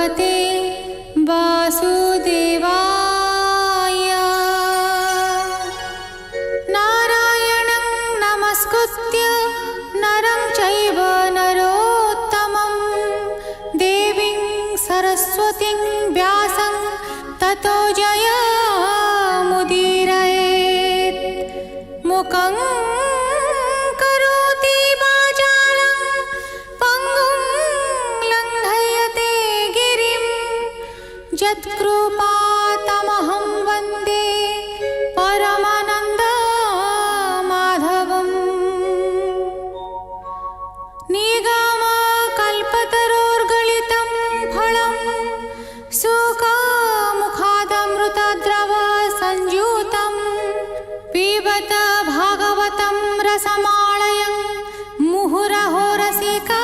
भगवते वासुदेवाय। नारायणं नमस्कृत्य नरं चैव नरोत्तमं देवीं सरस्वतीं व्यासं ततो जयमुदीरयेत्। मुखं करोति वाचालं पङ्गुं लङ्घयते गिरिं यत्कृपातमहं वन्दे परमानन्दमाधवम्। निगमकल्पतरोर्गलितं फलं सुखमुखादमृतद्रव संयुतं पिबत भागवतं रसमालयं मुहुरहो रसिका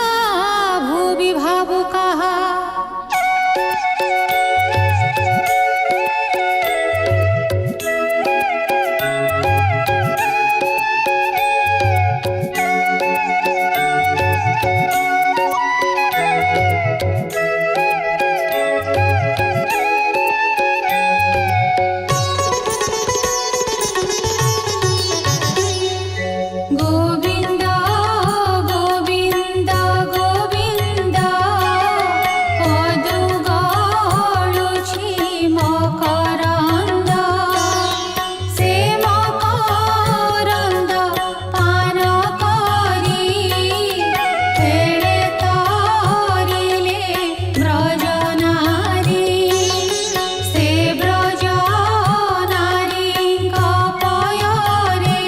भुवि भावुकाः। गोविन्द गोविन्द गोविन्द पदुगाळुछि मकरन्द से मकरन्द पान करि फेळे तरिले ब्रजनारी से ब्रजनारीଙ୍କ पୟରେ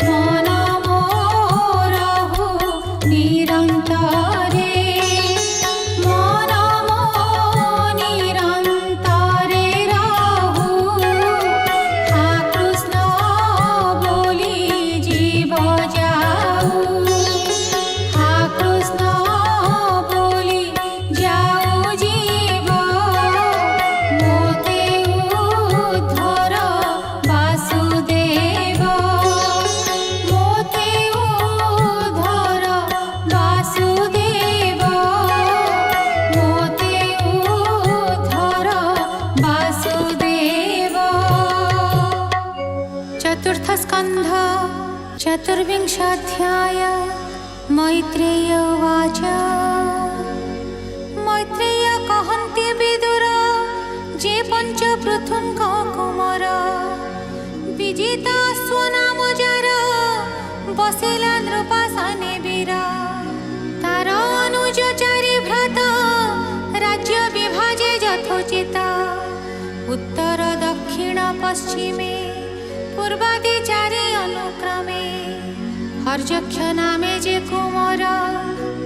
मन मोरहु निरन्तरे मन मो निरन्तरे रहु। हा कृष्ण बोली जीव जाऊ, हा कृष्ण बोली जाऊ जीव मोते उद्धर वासुदेव, मोते उद्धर वासुदेव, मोते उद्धर वासुदेव। चतुर्थ स्कन्ध चतुर्विंशाध्याय। मैत्रेय उवाच। मैत्रेय कहन्ति विदुर जे पंच पृथुंक कुमार विजिता स्वनाम जार बसिला नृपासने वीर। तार अनुज चारि भ्रात राज्य विभाजे यथोचित। उत्तर दक्षिण पश्चिमे पूर्वादि चारि अनुक्रमे। हर्यक्ष नामे जे कुमार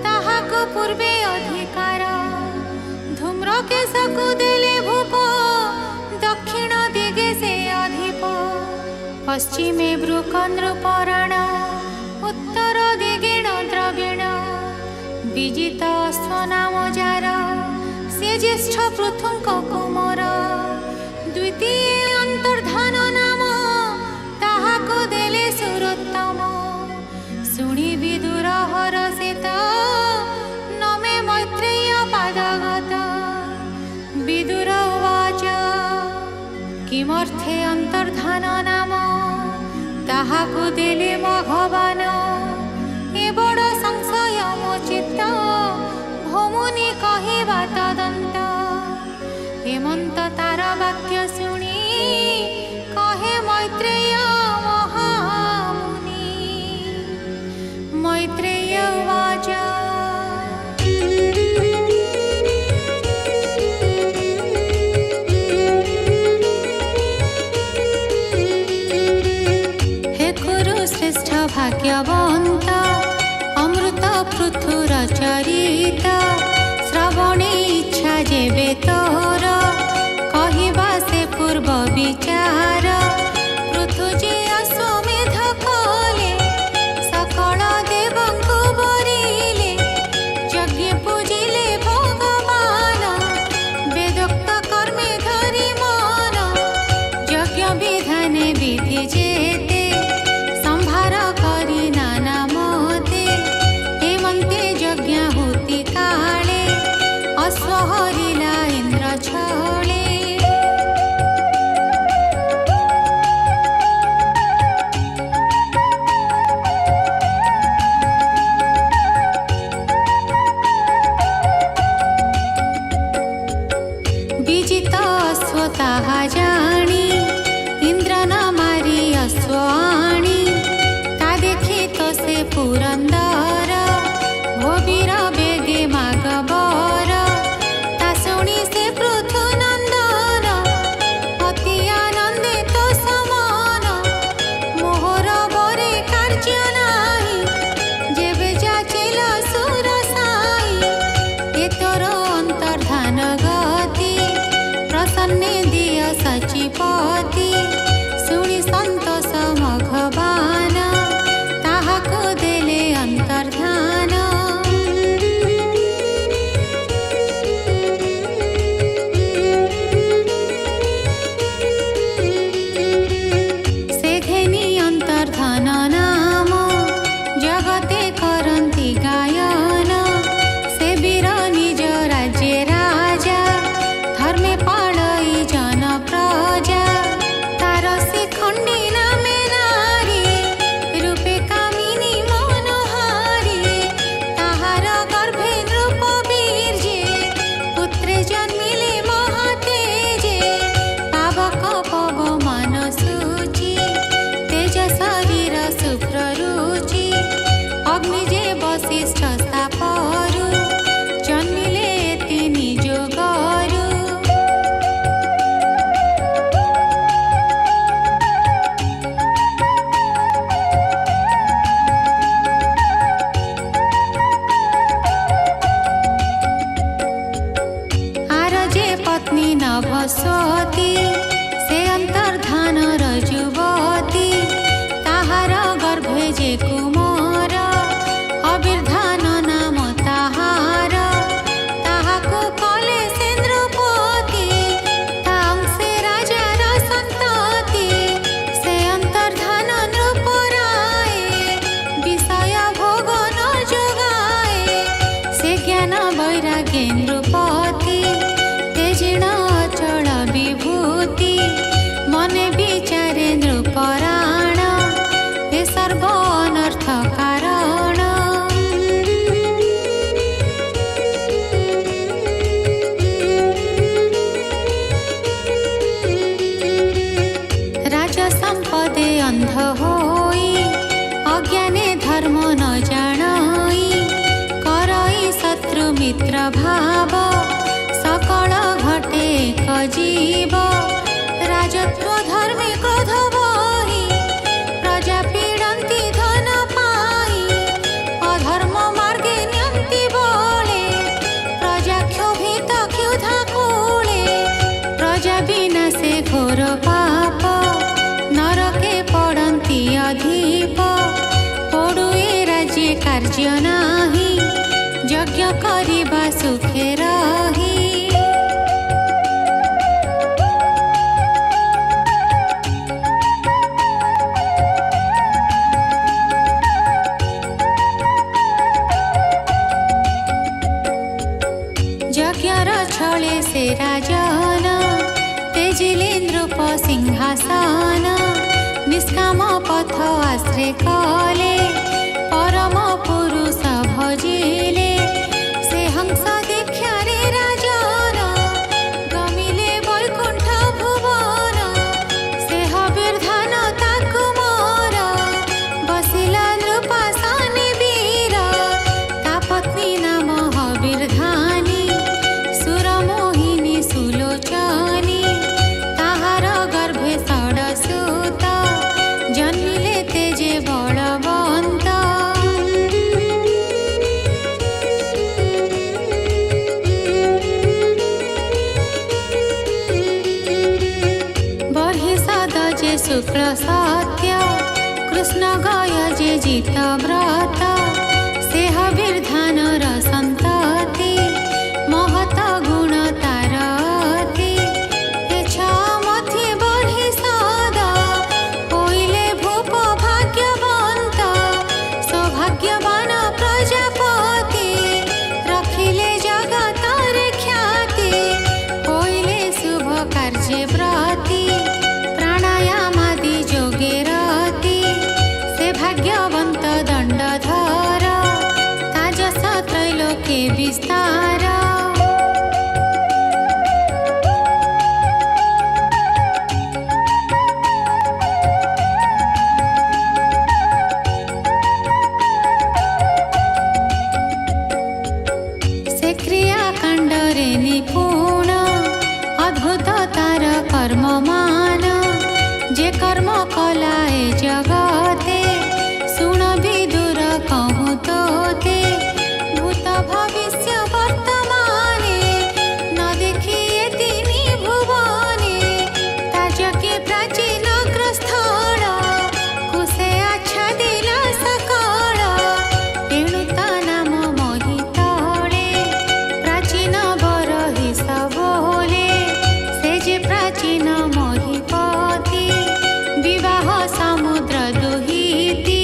ताहाको पूर्वे अधिकार। धूम्रकेशकु देले भूप दक्षिण दिगे से अधिप। पश्चिमे वृकनृपराण उत्तर दिगेण द्रविण। विजित स्वनाम जार से ज्येष्ठ पृथुंक कुमार। द्वितीय अंतर्धान नाम ताहाको देले सुरोत्तम। शुणी विदुर हरषित नमे मैत्रेय पादगत। विदुर उवाच किमर्थे अंतर्धान नाम ताहाको देले भगवान। ए बड़ संशय मो चित्त भमुनि कहिबा तदन्त। हेमंत तार वाक्य शुणी कहे मैत्रेय महामुनि। मैत्रेय उवाच हे कुरु श्रेष्ठ भाग्यवन्त अमृत पृथुर चरिता। श्रवणे इच्छा जेबे तोर कहिबा से पूर्व विचार। पृथु जे अश्वमेध कले सकल देवंकु बरिले। यज्ञ पूजिले भगवान वेदोक्त कर्मे धरि मन। यज्ञ विधाने विधि जेते संभार करि नाना मते। हेमन्ते यज्ञ होति काले अश्वः ताहा जानी इंद्र न मारी अश्वाणी ता देखी तो से पुरंदर भोबीर बेगे मागबर ता शुणी से पृथु नंदन अति आनंदे तो समान मोहर बरे कार्य नाही जेबे जाचिल सुर साई ए तोर अंतर्धान गति प्रसन्ने दिय सचिपति शुणी संतोष मघवान ताहाको देले अंतर्धान से घेनी अंतर्धान नाम जगते करन्ति गायन से वीर निज राज्य राजा धर्मे पाळई जन प्रजा तार से खंडी नामे नारी रूपे कामिनी मनोहारी ताहार गर्भे नृप वीर्ये पुत्रे जन्मिले महातेजे पावक पवमान सूचि तेज शरीर शुभ्र रुचि अग्नि जे वशिष्ठ स्थापरु जन्मिले तिनी जोगरु आर जे पत्नी नभस्वती से अंतर्धान रजुवती ताहार गर्भे जे कुमार अबिर्धान नाम ताहार ताहाको कले सेन्द्रपति तांसे राजार संतति से अंतर्धान नृपराय विषय भोग न जोगाए से ज्ञान वैराग्य नृपति तेजिण अचल विभूति मने विचारे नृपराण हे सर्व अनर्थ कारण राजा संपदे अंध होई अज्ञाने धर्म न जानई करई शत्रु मित्र भाव सकल घटे एक जीव राजत्व धर्मे क्रोध बही प्रजा पीड़न्ति धन पाई अधर्म मार्गे न्यन्ति बले प्रजा क्षोभित क्षुधा कूले प्रजा विनाशे घोर पाप नरके पड़न्ति अधिप पड़ुए राज्य कार्य नाही यज्ञ करिबा सुखे रही यज्ञर छले से राजन तेजिले नृप सिंहासन निष्काम पथ आश्रय कले परम पुरुष भजिले से हंस दीक्षा रे राजन गमिले वैकुंठ भुवन से हबिर्धान ताकु मोर बसिला नृपासने वीर ता पत्नी नाम हबिर्धानी सुरमोहिनी सुलोचनी ताहार गर्भे षडसूत जन्मिले तेजे बलवन्त बर्हिषद जे शुक्ल सत्य कृष्ण गय जे जित व्रत से हबिर्धान संतति महत गुण तारति मध्ये बर्हिषद होइले भूप भाग्यवंत सौभाग्यवान प्रजापति रखिले जगत रे ख्याति होइले शुभ कार्य व्रती प्राणायामादि जोगे रति से भाग्यवंत दंडधर ताजस त्रैलोक्ये विस्तार रे निपुण अद्भुत तार कर्ममान जे कर्म कलाए जगते शुण विदुर कहूँ तोते भूत भविष्य वर्तमाने न देखिए तिनी भुवने ताजके प्राचीन ग्रस्थल कुसे आच्छादिल सकल तेणु ता नाम मोहितळे प्राचीन बरही सबोले से जे प्राचीन मोहिपति विवाह समुद्र दुहिती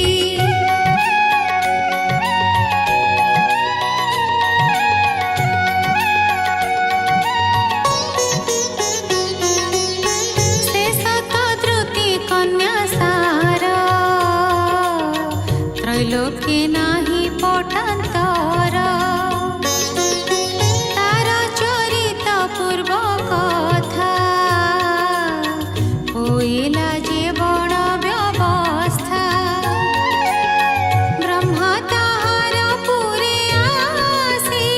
से शतद्रुति कन्या सार त्रैलोक्ये नाही पटान्तर तार चरित पूर्व कथा होइला जे बड़ व्यवस्था ब्रह्मा ताहार पुरे आसी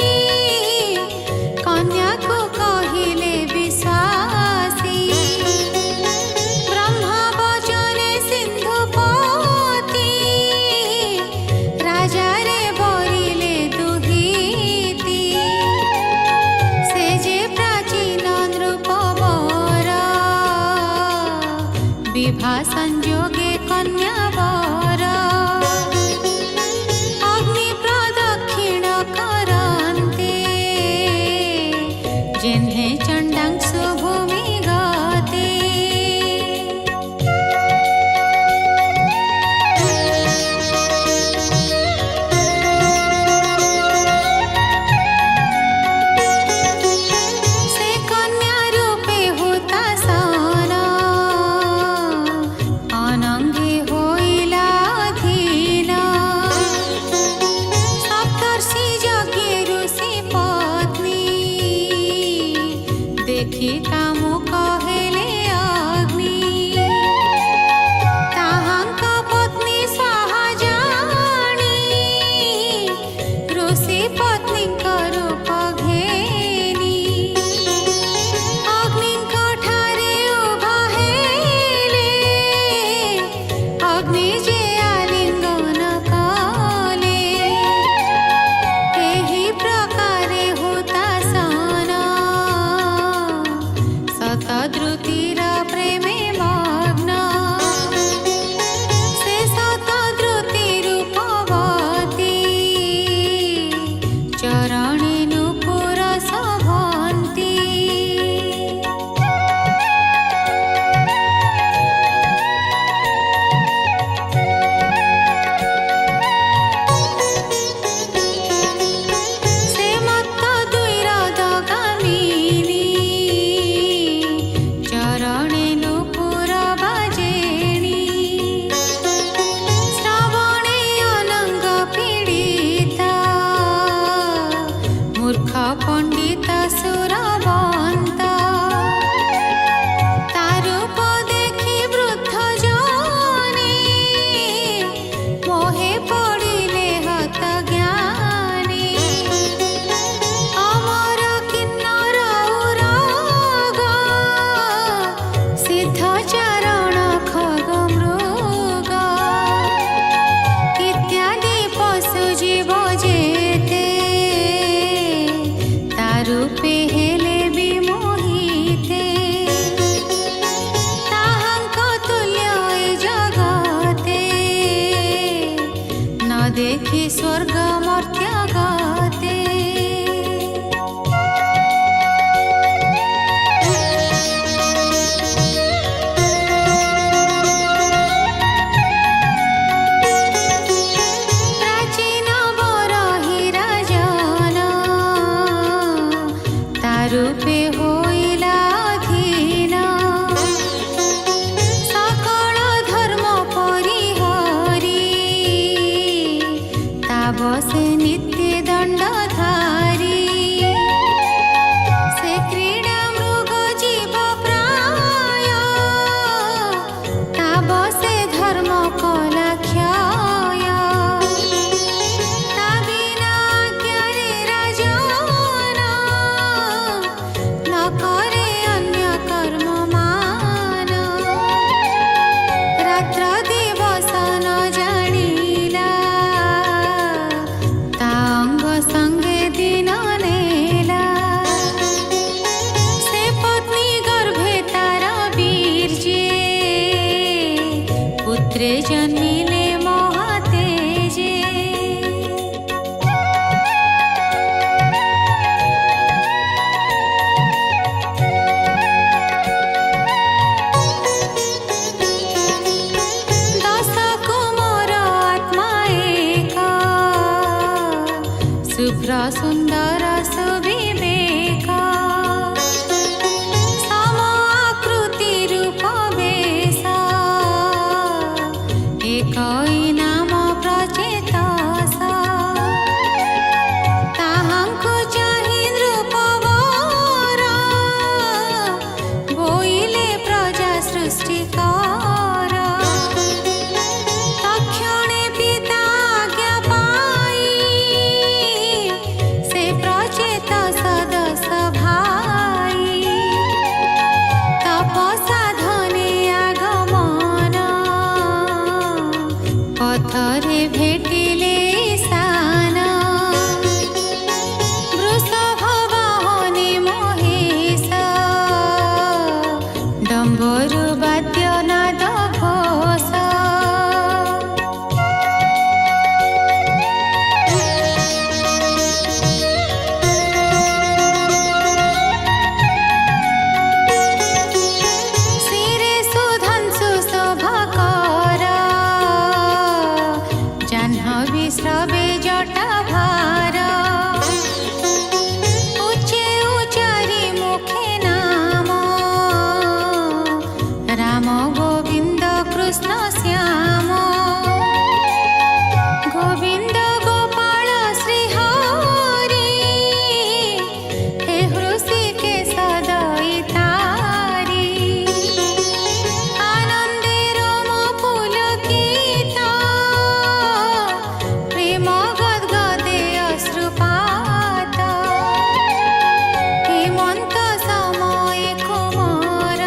कन्या को कहिले विश्वासी ब्रह्मा वचने सिंधुपति राजा रे बरिले दुहिती से जे प्राचीन नृपवर विवाह संयोगे कन्या वर अग्नि प्रदक्षिण करन्ते जिन्हे चण्डांसु भूमि गते से कन्या रूपे हुतासन अनङ्गे होइला अधीन सप्तर्षि यज्ञे ऋषि पत्नी देखि कामु कहेले अग्नि ताहांक पत्नी स्वाहा जानी ऋषि पत्नींक रूप घेनी अग्निंक ठारे उभा हेले अग्नि जे आलिंगन कले एही प्रकारे हुतासन शतद्रुतिर प्रेमे मग्न से शतद्रुति रूपवती चरणे नूपुर शोभन्ति से मत्त द्वैरदगामिनी चरणे नूपुर बाजेणी श्रवणे अनंग पीडिता मूर्ख पंडित सुरवंत तारूप देखि वृद्ध जने मोहे पड़िले हत ज्ञानी अमर किन्नर उरग सिद्ध चरण खग मृग इत्यादि पशु जीव जेते तारूपे हेले विमोहिते ताहांक तुल्य ए जगते न देखि स्वर्ग मर्त्य गते प्राचीन बरही राजन तारूपे होइला अधीन सकल धर्म परिहरी ताबसे नित्य दण्डधारी से क्रीडा मृग जीव प्राय ताबसे धर्म कला क्षय ता बिना आज्ञारे राजन पुत्रे जन्मिले महातेजे दश कुमार आत्मा एका शुभ्र सुंदर सुविवेका सम आकृति रूप बेसा एकई नाम प्रचेतसा ताहांकु चाहि नृपवर बोइले प्रजा सृष्टिकर तक्षणे पिता आज्ञा पाई से प्रचेत सदस भाई तपसाधने आगमन पथरे भेटिले सान वृषभ वाहने महेश डम्बरु वाद्य नाद घोष शिरे सुधंसु शोभकर जाह्नवी श्रवे जटाभार उच्चे उच्चारि मुखे नाम राम गोविंद कृष्ण श्याम गोविंद गोपाल श्री हरि हे हृषिकेश दयितारी आनंदे रोम पुलकित प्रेम गद्गदे अश्रुपात हेमंत समय कुमार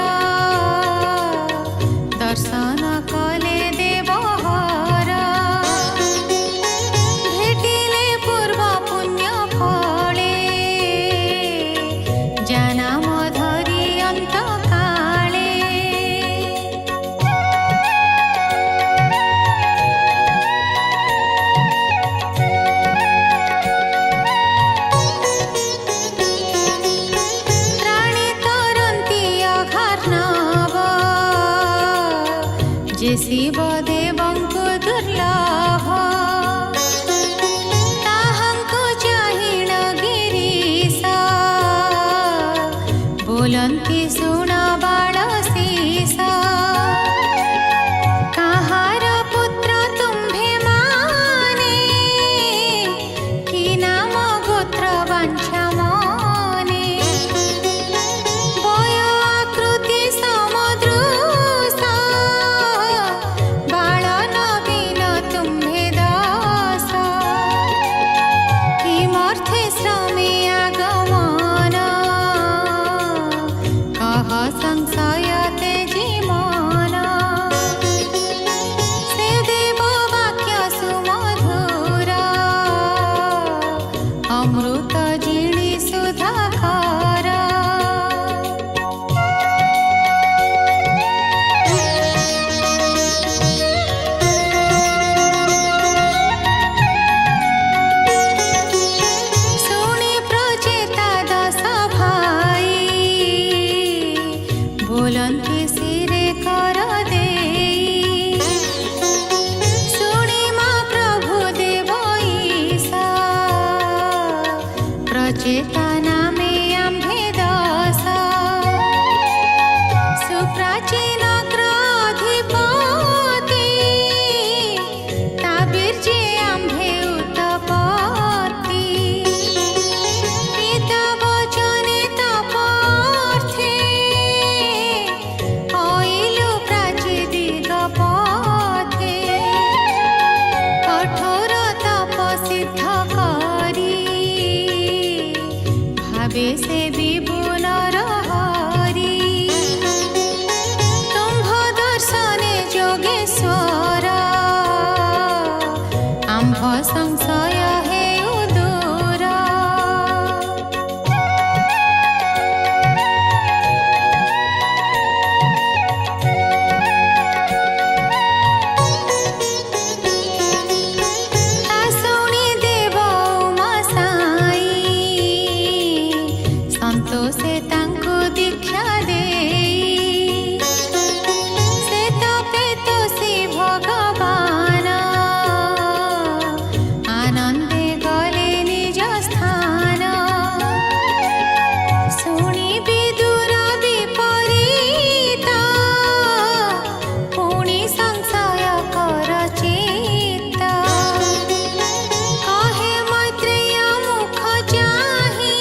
दर्शन कले देवहर भेटिले पूर्व पुण्य फले जनाम धरि अंत काले प्राणी तरन्ति अघर्णव जे शिव देवंकु दुर्लभ ताहांकु चाहिण गिरीश बोलन्ति सुण बाळशीष काहार पुत्र तुम्भे माने कि नाम गोत्र वाञ्छा मने वय आकृति समदृश बाळ नवीन तुम्भे दास किमर्थे श्रमे आगमन कह संशयते जीवन से देव वाक्य सुमधुर अमृत जिणी सुधाकर सुनि प्रचेता दश भाई बोलन्ति शिरे कर देई सुनि मा प्रभु देव ईशा प्रचेता नामे आम्भे दश सुप्राचीन ग्रधिपति ताबीर्जे आम्भे उत्पत्ति पिता वचने तपार्थे आइलु प्राची दिगपथे कठोर तप सिद्ध करी भावे से विपुल हरि तुम्भ दर्शने जोगेश्वर आम्भ संशय हेउ दूर ସନ୍ତୋଷେ ତାଙ୍କୁ ଦୀକ୍ଷା ଦେଇ ସେ ତପେ ତୋଷୀ ଭଗବାନ ଆନନ୍ଦେ ଗଲେ ନିଜ ସ୍ଥାନ ଶୁଣି ବିଦୁର ବିପରୀତ ପୁଣି ସଂଶୟ କର ଚିତ୍ତ କହେ ମୈତ୍ରେୟ ମୁଖ ଚାହିଁ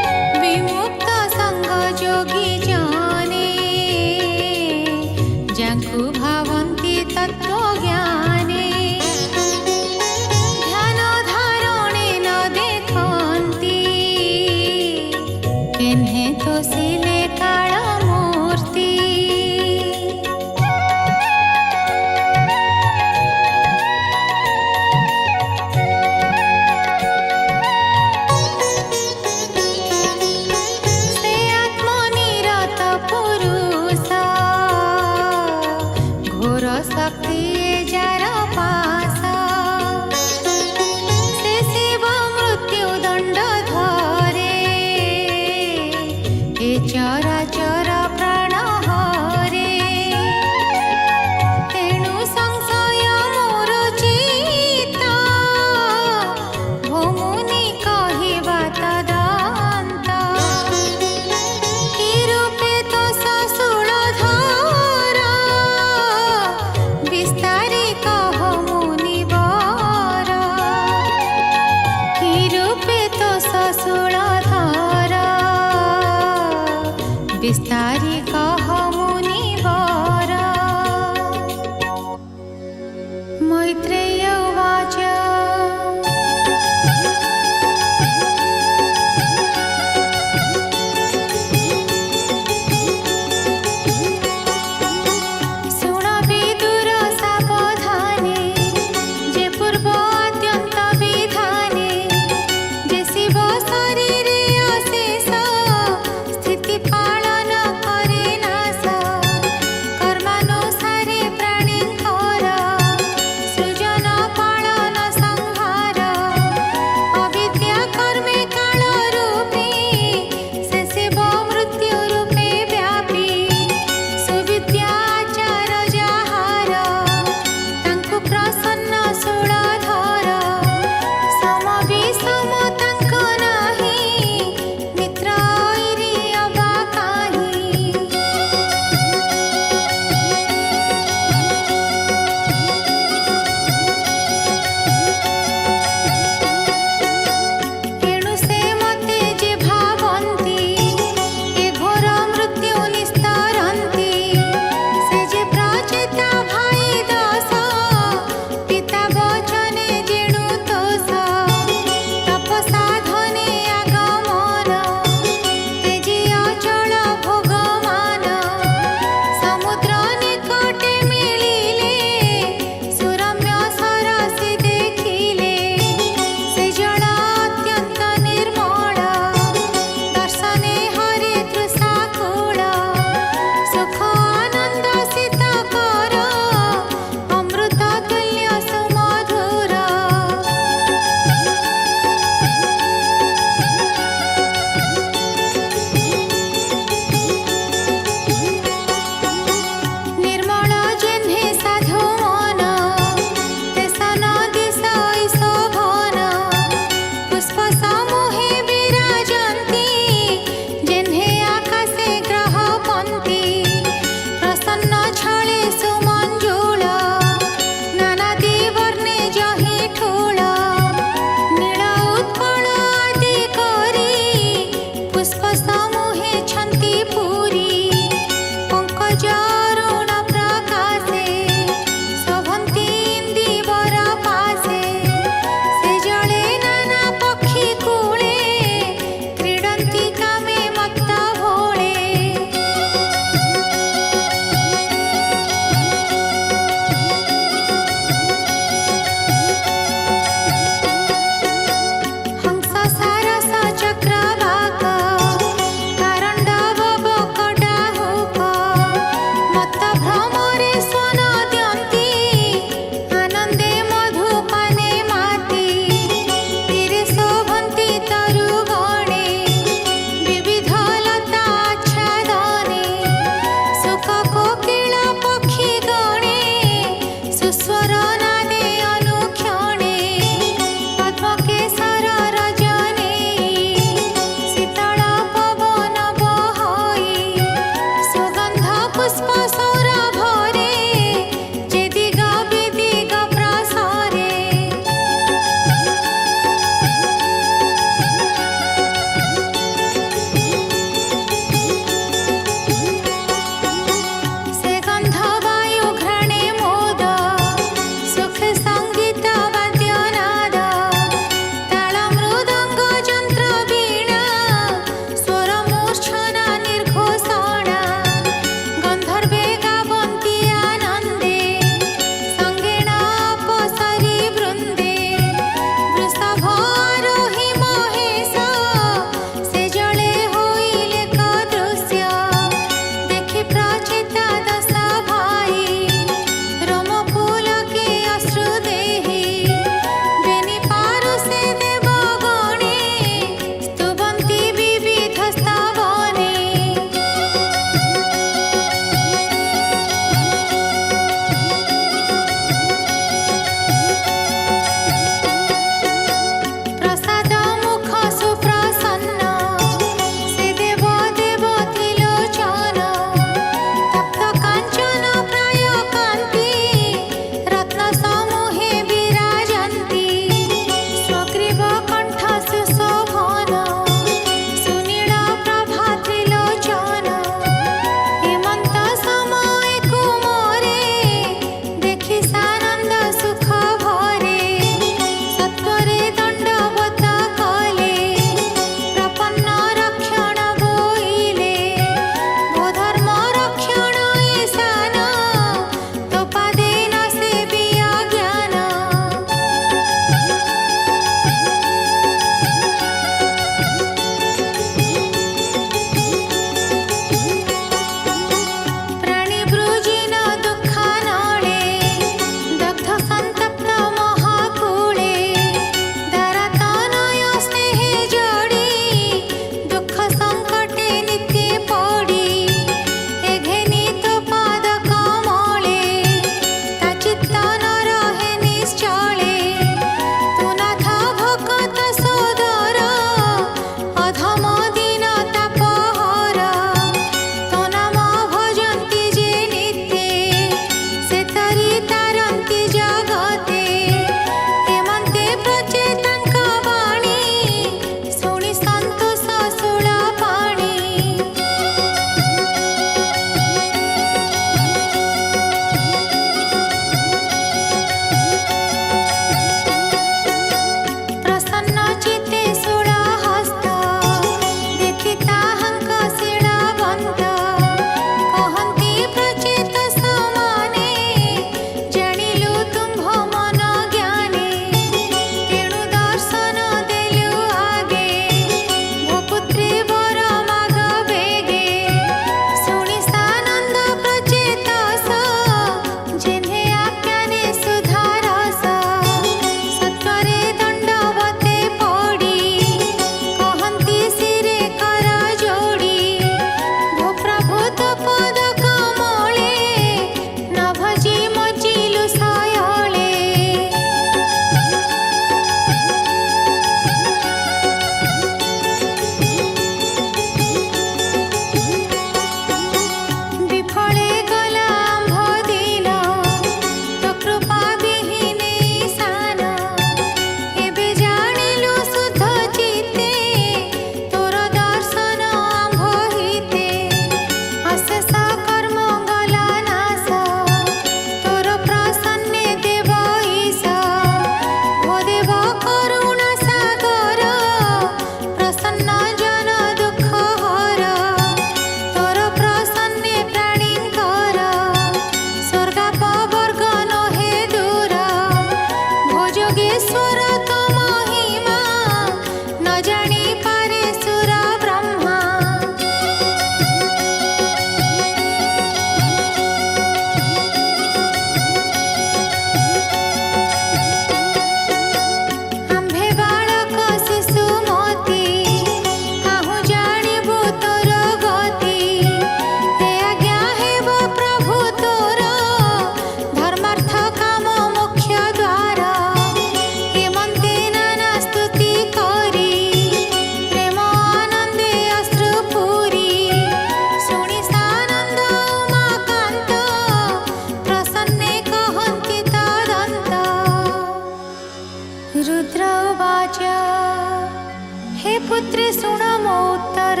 हे पुत्रे शुण मो उत्तर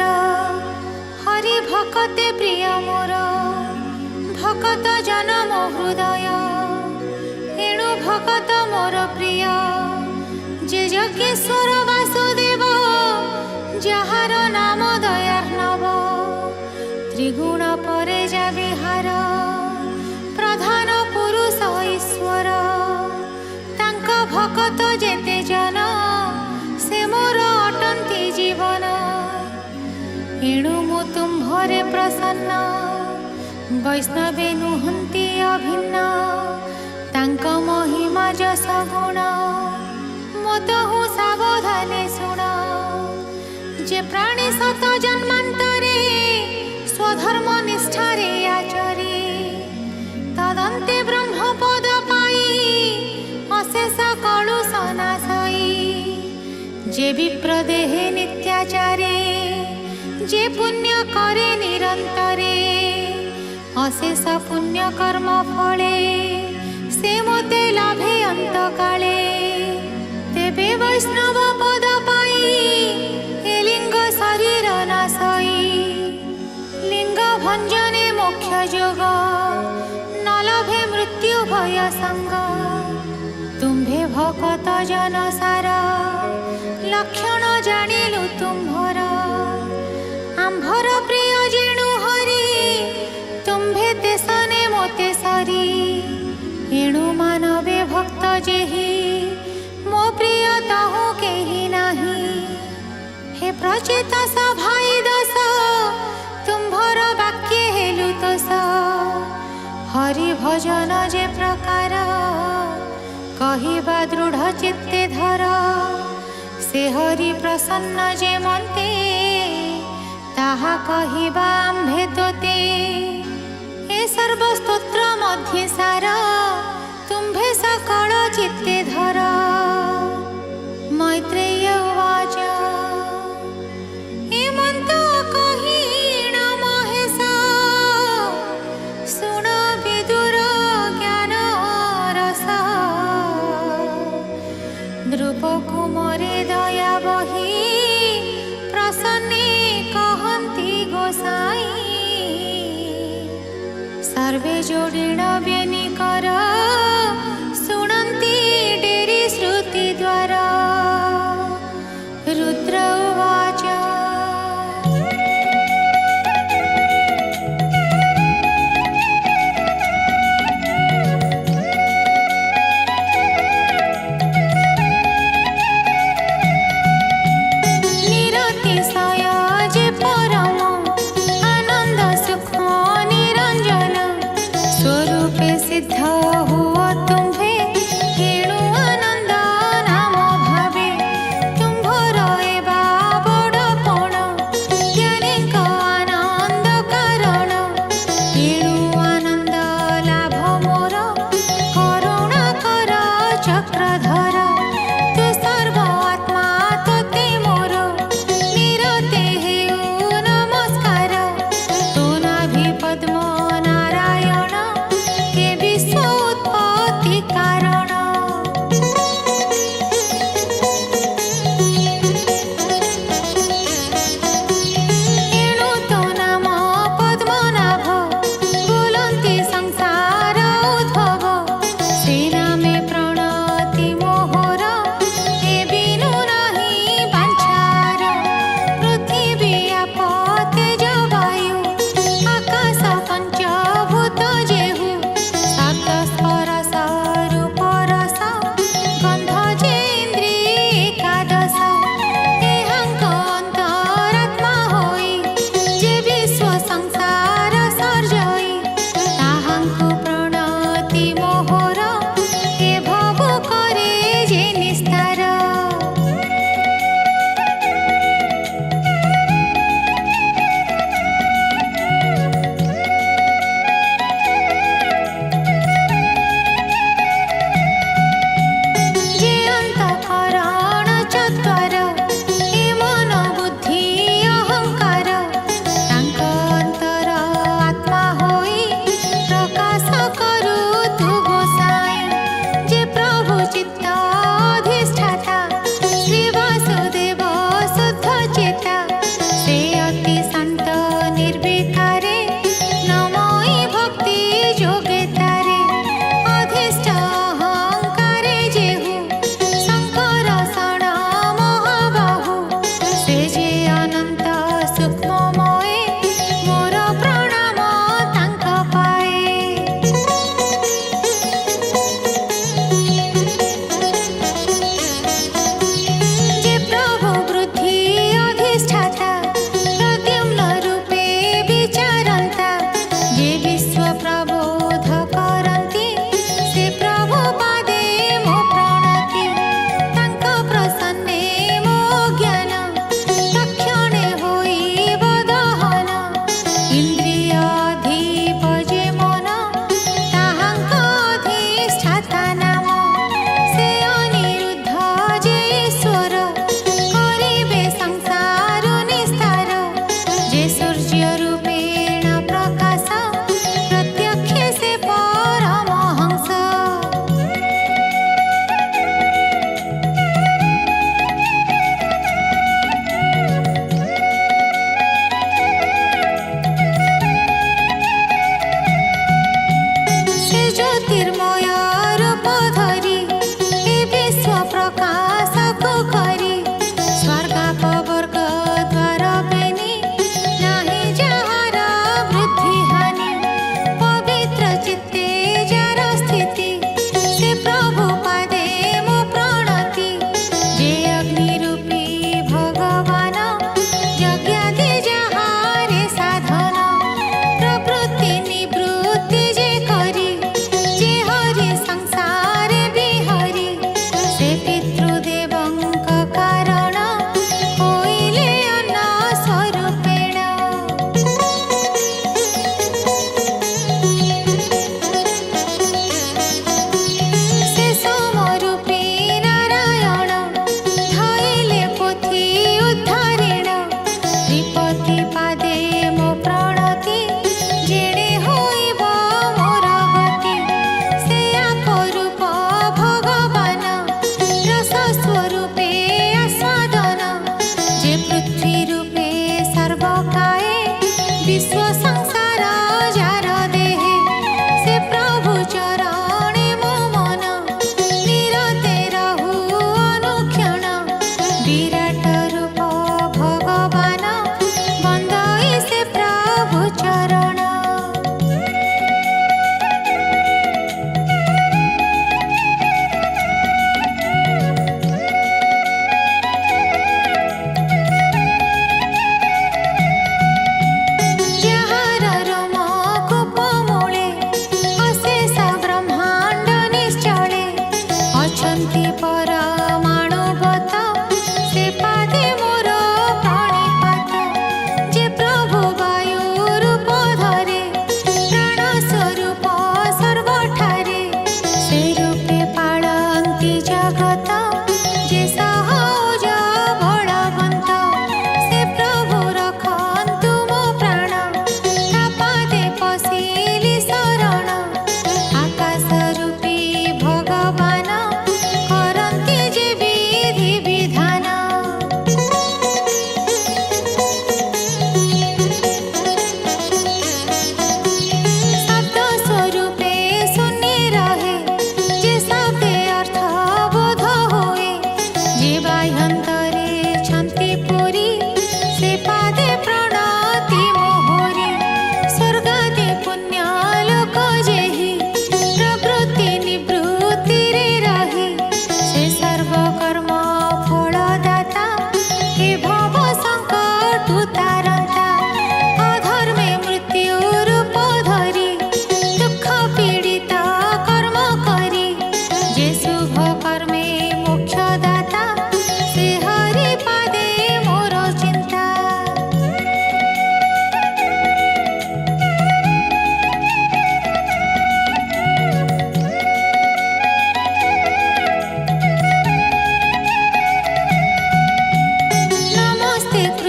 हरि भकते प्रिय मोर भकत जन मो हृदय एणु भकत मोर प्रिय जे यज्ञेश्वर वासुदेव जहार नाम दयार्णव त्रिगुण परे जा विहार प्रधान पुरुष ईश्वर तांक भकत जेते जन से मोर अटंती जीवन एणु मु तुम्भरे प्रसन्न वैष्णवे नुहंती अभिन्न तांक महिमा जस गुण मतहु सावधाने शुण जे प्राणी सत जन्मांतरे स्वधर्म निष्ठारे आचरे तदंते ब्रह्मपद पाई अशेष कलुष नाशई जे विप्रदेहे नित्याचारे जे पुण्य करे निरंतरे अशेष पुण्य कर्म फले से मोते लाभे अंत काले तेबे वैष्णव पद पाई ए लिंग शरीर नाशई लिंग भंजने मोक्ष जोग न लभे मृत्यु भय संग तुम्भे भकत जन सार लक्षण जानिलु तुम्भर आंभर प्रिय जेणु हरि तुम्भे तेसने मोते सरी एणु मानवे भक्त जेहि मो प्रिय ताहु केहि नाही हे प्रचित सभाई दस तुम्भर वाक्य हेलु तोस हरि भजन जे प्रकार कहिबा दृढ़ चित्ते धर से हरि प्रसन्न जे मन्ते ताहा कहिबा आम्भे तोते ए सर्वस्तोत्र मध्ये सार तुम्भे सकल चित्ते धर मैत्रेय उवाच एमंत कहीण महेश शुण विदुर ज्ञान रस नृपकुमारे दया बही प्रसन्ने कहन्ति गोसाई सर्वे जोड़िण बेनिकर शुणन्ति डेरि श्रुति द्वारा रुद्र उवाच निरतिशय जे परम आनंद सुख निरंजन स्वरूप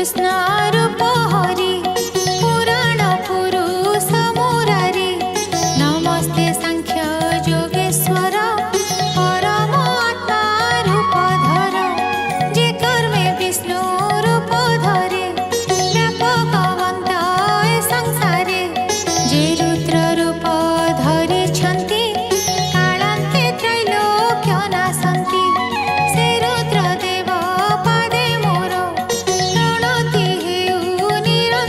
कृष्ण रूप हरि पुराण पुरुष मुरारी नमस्ते सांख्य योगेश्वर परम आत्मा रूप धर जे कर्मे विष्णु रूप धरे व्यापकवन्त ए संसारे जे रुद्र रूप धरिछन्ति कालान्ते त्रैलोक्य नाशन्ति से रुद्रदेव पादे मोर प्रणति हेउ निरंतर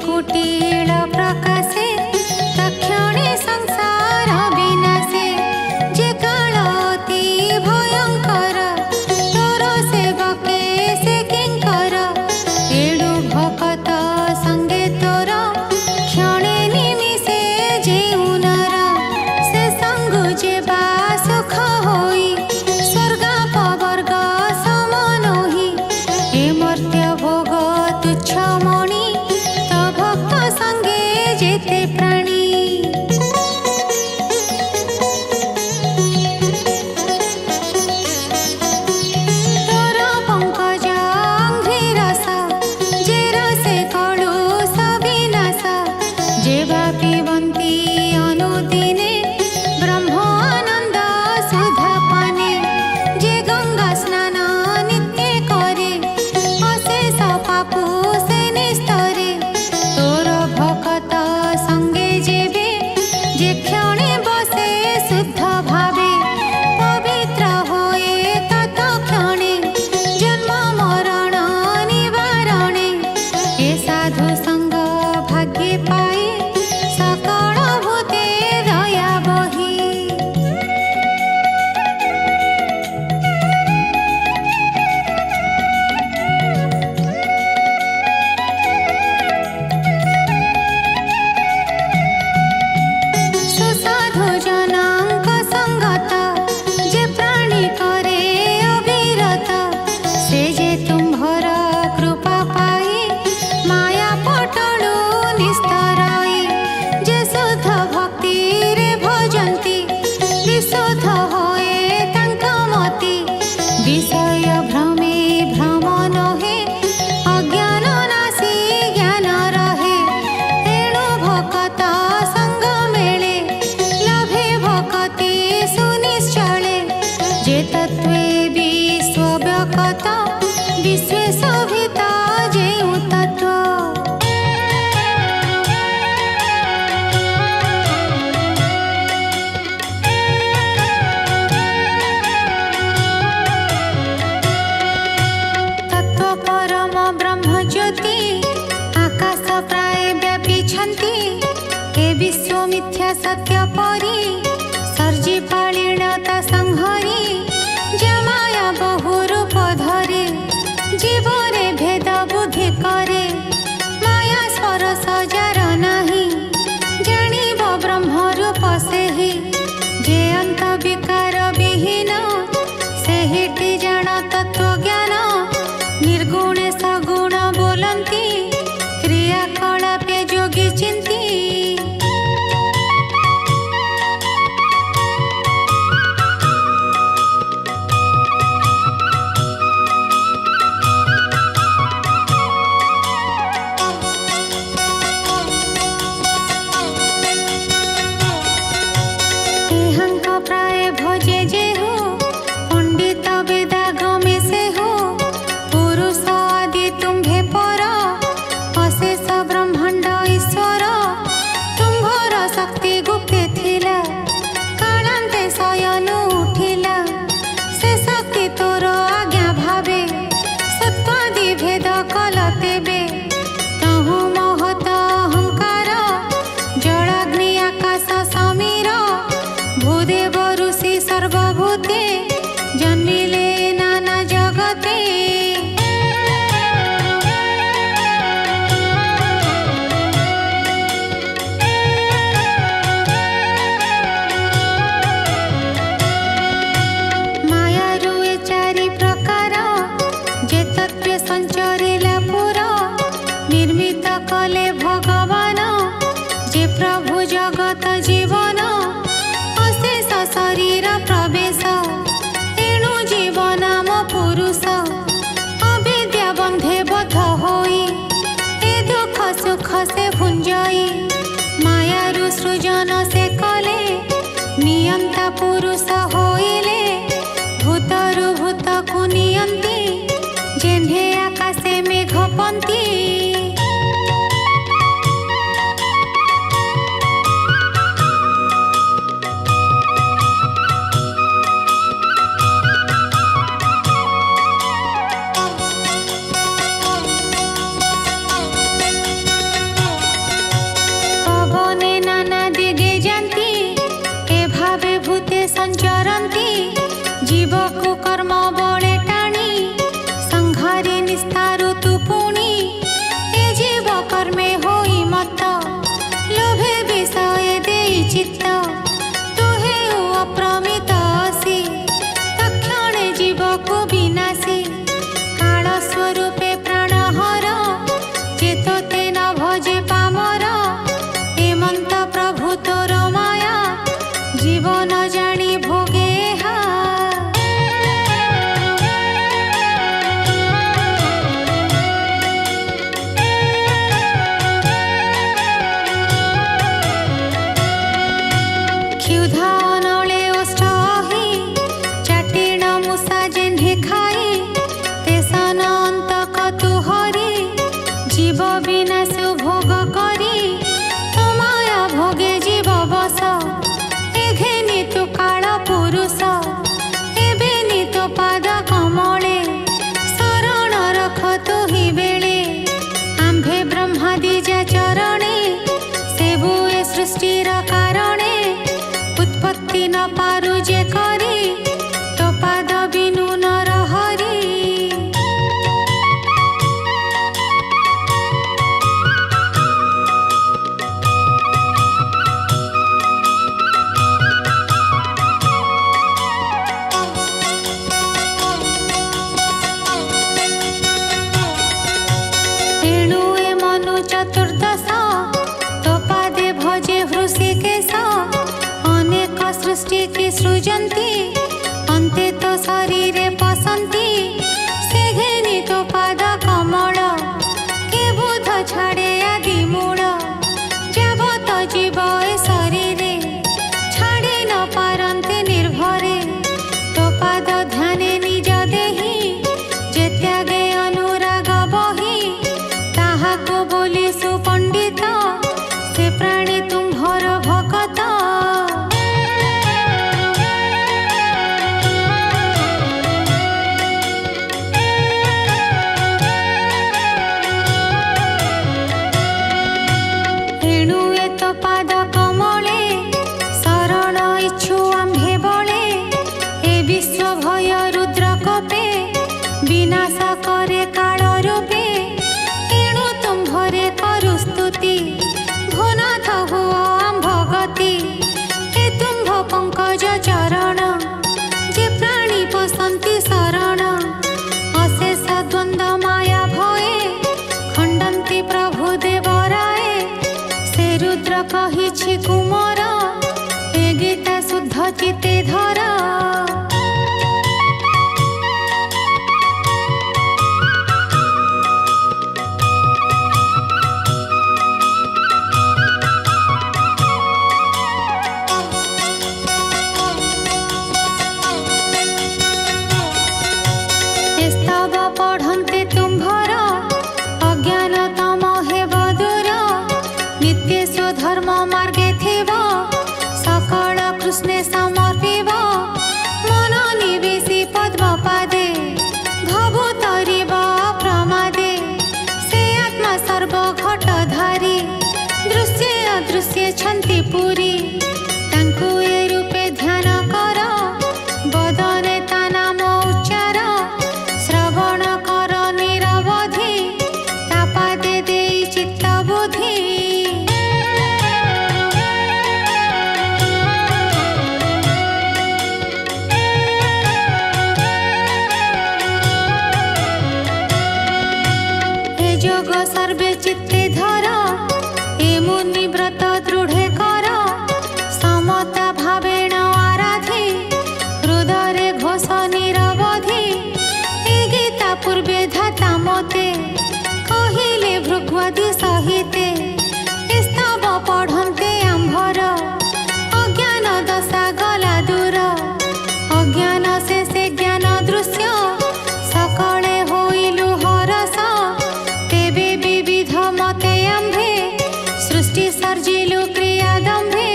कुटिल प्रकाशे तक्षणे संसार विनाशे जे काल अति भयंकर तोर सेवके से किंकर एडु भकत संगे तोर क्षणे निमिषे जेउनर से संगु जेबा सुख होई स्वर्गापवर्ग समनोहि ए मर्त्य भोग तुच्छ मणि तो भक्त संगे जेते प्राणी तोर पंकज अंघ्रिरस जे रसे कळु सविनाश जेबा पिबन्ति अनुदिने ब्रह्म आनंद सुधा पाने जे गंगा स्नान नित्य करे अशेष पापु से निस्तरे तोर भकत संगे जेबे जे क्षणे बसे शुद्ध भावे पवित्र होए तत क्षणे जन्म मरण निवारणे ए साधु संग भाग्ये पाए सकल भूते दया बही सुसाधु जनांक संगत जे प्राणी करे अविरत से जे तुम्भर कृपा पाई माया पटलु निस्तराई जे शुद्ध भक्ति रे भजन्ति विशुद्ध होए तांक मति विषय भ्रमे भ्रम नहे अज्ञान नासी ज्ञान रहे एणु भकत संग मेले लभे भक्ति सुनिश्चले जे तत्वे विश्वव्यकत विश्वे शोभित जेउ तत्व तत्व परम ब्रह्म ज्योति आकाश प्राय व्यापिछन्ति ए विश्व मिथ्या सत्य परि सर्जी पालिणता संहरी जमाया बहु रूप धरे जीवरे भेद बुद्धि करे माया स्पर्श जार नाही जानिब ब्रह्म रूप सेहि जे अंत विकार विहीन सेहिटी जान तत्व ज्ञान निर्गुण सगुण बोलन्ति क्रियाकलापे जोगी चिन्ति एहंक प्राय भजे जेहु पंडित वेदा गमे से हो पुरुष आदि तुम्भे पर अशेष ब्रह्मांड ईश्वर तुम्भर शक्ति गुप्ते थिला कालांते शयन उठिला से शक्ति तोर आज्ञा भावे सत्वादि भेद कल तेबे तहु महत अहंकार जलाग्नि आकाश समीर भूदेव ऋषि सर्वभूते जन्मिले नाना जगते मायारु ए चारि प्रकार जे तत्वे संचरिला पुरा निर्मित कले भगवान जे प्रभु जगत जीवन अशेष शरीर प्रवेश एणु जीव नाम पुरुष अविद्या बंधे बद्ध होई ए दुख सुख से भुंजाई मायारु सृजन से कले नियंता पुरुष होइले भूतरु भूत को नियंती जेन्हे आकाशे मेघ पंती सुजन्ति अन्ते तो शरीरे पसन्ति से घेनि तो पाद कमल के बुध छाड़े आदि मूल जाबत जीव ए शरीरे छाड़े न पारन्ते निर्भरे तो पाद ध्याने निज देहि जे त्यागे अनुराग बहि ताहाको बोली सुपंडित से प्राणी तुम्भर भकत एणु एत पाद कमले शरण इच्छु आम्भे बले ए विश्व भय रुद्र कपे विनाश करे काल रूपे एणु तुम्भरे करु स्तुति भुनाथ हुआ भगति ए तुम्भ पंकज चरण जे प्राणी पसंति शरण अशेष द्वंद्व माया भये खंडन्ति प्रभु देवराय से रुद्र कहिछि कुमार ए गीता शुद्ध चित्ते धर स्तव पढ़न्ते तुम्भर अज्ञानतम हेब दूर नित्य स्वधर्म मार्गे थिब सकल कृष्णे समर्पिब मन निवेशी पद्म पादे भवु तरिब प्रमादे से आत्मा सर्व घटधारी दृश्ये अदृश्ये छन्ति पुरी तांकु ए रूपे ध्यान कर बदने ता नाम उच्चार श्रवण कर निरवधि तापादे देई चित्त बुद्धि हे जोग सर्वे चित्ते धर ए मुनि व्रत दृढ़े कर समता भावेण आराधि हृदय घोष निरवधि ए गीता पूर्वे धाता मते कहिले भृग्वदि सहिते स्तव पढ़न्ते आम्भर अज्ञान दशा गला दूर अज्ञान शेषे ज्ञान दृश्य सकले होइलु हरस तेबे विविध मते आम्भे सृष्टि सर्जिलु क्रियादम्भे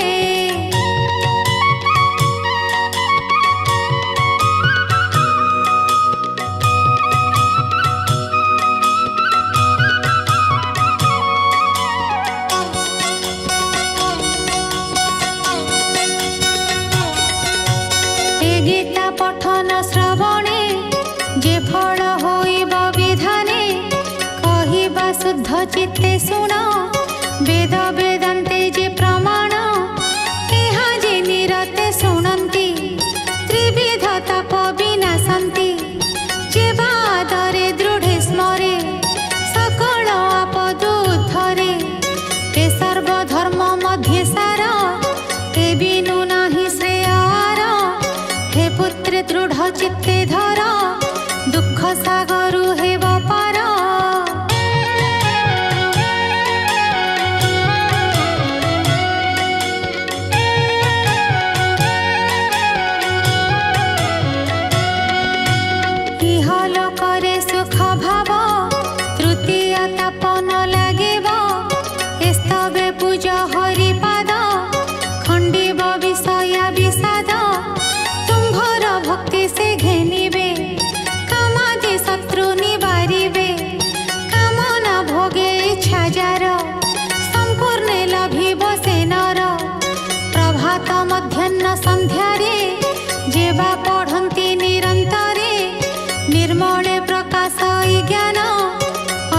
ए गीता पठन श्रवणे जे फल होइब विधाने कहिबा शुद्ध चित्ते शुण वेद वेदान्ते जे प्रमाण एहा जे निरते शुणन्ति त्रिविध तप विनाशन्ति जे बादरे दृढे स्मरे सकल आपद उद्धरे ए सर्वधर्म मध्ये सार ए बिनु नाही श्रेयार हे पुत्र दृढ़ चित्ते धर दुख सागरु हेब पार इह लोकरे सुख भाव तृतीय ताप न लागिब स्तवे पूज हरिपाद खंडिब विषय विषाद तुम्भर भक्ति से घेनिबे कामादि शत्रु निवारिबे कामना भोगे इच्छा जार संपूर्ण लभिब से नर प्रभात मध्याह्न संध्यारे जेबा पढ़न्ति निरन्तरे निर्मले प्रकाश ज्ञान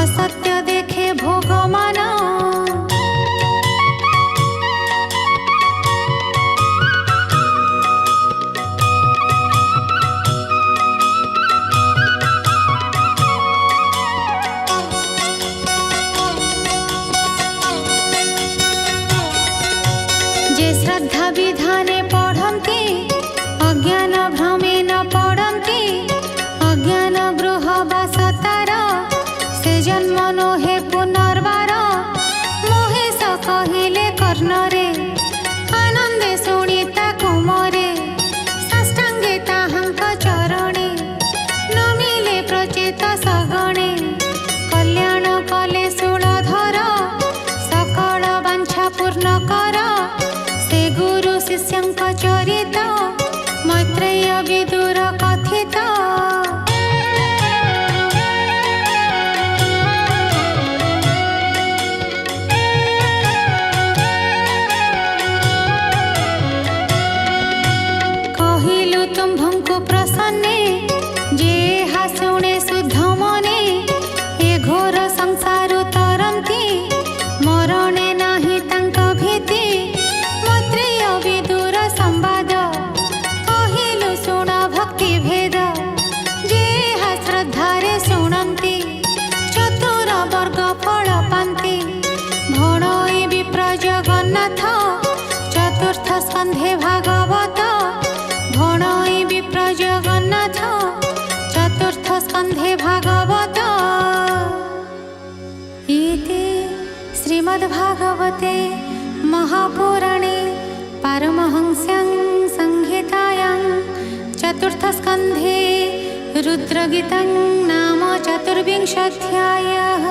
असत्य देखे भोगमान जे श्रद्धा विधाने पढ़न्ति कर्णरे आनंदे शुणिता कुमरे साष्टांगे ताहांक चरणे नमिले प्रचेत सगणे कल्याण कले शूलधर सकल वांछा पूर्ण कर से गुरु शिष्यंक चरित मैत्रेय विदुर कथित कहिलु तुम्भंकु प्रसन्ने जे हा शुणे शुद्ध मने ए घोर संसार तरंती मरणे नाही तांक भीति मैत्रेय विदुर संवाद कहिलु शुण भक्ति भेद जे हा श्रद्धारे शुणंती चतुर वर्ग फल पांती भणई विप्र जगन्नाथ चतुर्थ स्कंधे भागवत भणई विप्र जगन्नाथ चतुर्थ स्कंधे भागवत इति श्रीमद्भागवते महापुराणे पारमहंस्यां संहितायां चतुर्थस्कन्धे रुद्रगीतं नाम 24ध्यायः।